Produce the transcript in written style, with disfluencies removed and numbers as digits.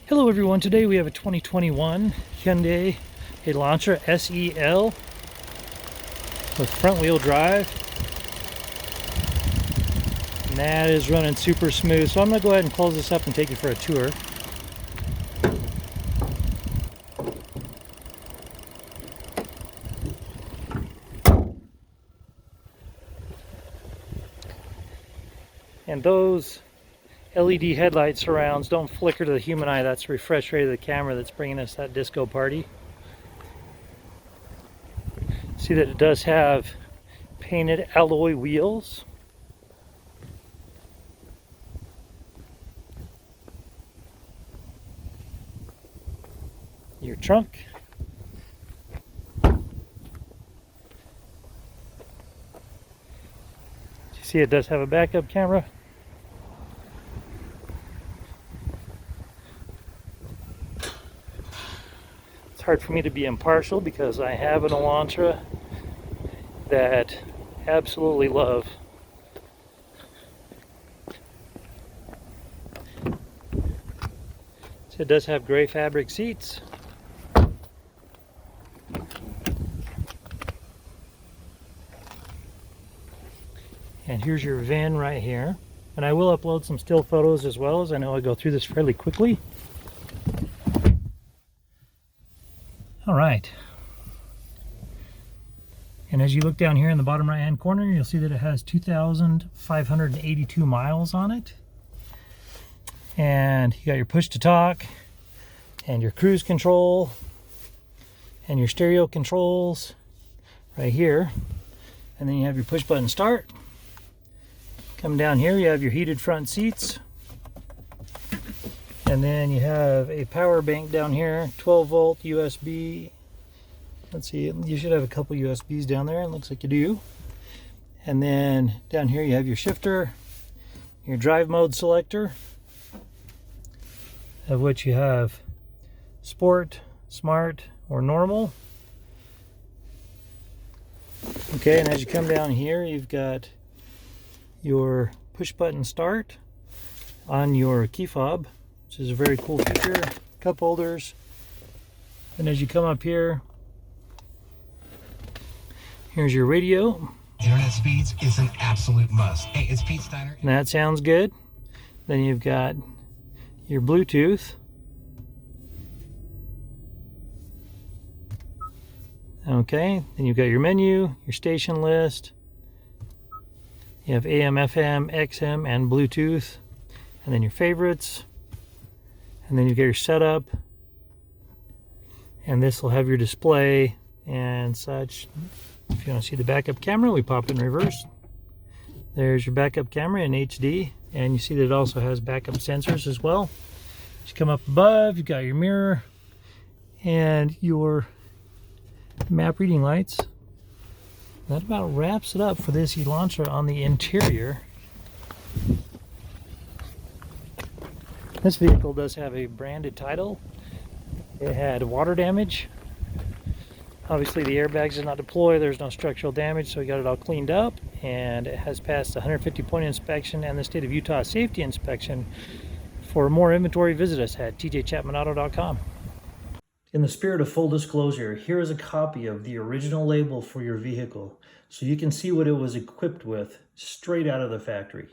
Hello everyone, today we have a 2021 Hyundai Elantra SEL with front wheel drive. And that is running super smooth. So I'm going to go ahead and close this up and take you for a tour. And those LED headlight surrounds don't flicker to the human eye. That's the refresh rate of the camera that's bringing us that disco party. See that it does have painted alloy wheels. Your trunk. You see it does have a backup camera. It's hard for me to be impartial because I have an Elantra that I absolutely love. So it does have gray fabric seats. And here's your VIN right here. And I will upload some still photos as well, as I know I go through this fairly quickly. All right. And as you look down here in the bottom right hand corner, you'll see that it has 2,582 miles on it. And you got your push to talk and your cruise control and your stereo controls right here. And then you have your push button start. Come down here, you have your heated front seats. And then you have a power bank down here, 12 volt USB. Let's see, you should have a couple USBs down there. It looks like you do. And then down here you have your shifter, your drive mode selector, of which you have sport, smart, or normal. Okay, and as you come down here, you've got your push button start on your key fob, which is a very cool feature. Cup holders. And as you come up here, here's your radio. Internet speeds is an absolute must. Hey, it's Pete Steiner. And that sounds good. Then you've got your Bluetooth. Okay, then you've got your menu, your station list. You have AM, FM, XM, and Bluetooth. And then your favorites. And then you get your setup. And this will have your display and such. If you want to see the backup camera, we pop in reverse. There's your backup camera in HD. And you see that it also has backup sensors as well. As you come up above, you've got your mirror and your map reading lights. That about wraps it up for this Elantra on the interior. This vehicle does have a branded title. It had water damage. Obviously the airbags did not deploy, there's no structural damage, so we got it all cleaned up, and it has passed the 150-point inspection and the state of Utah safety inspection. For more inventory, visit us at tjchapmanauto.com. In the spirit of full disclosure, here is a copy of the original label for your vehicle, so you can see what it was equipped with straight out of the factory.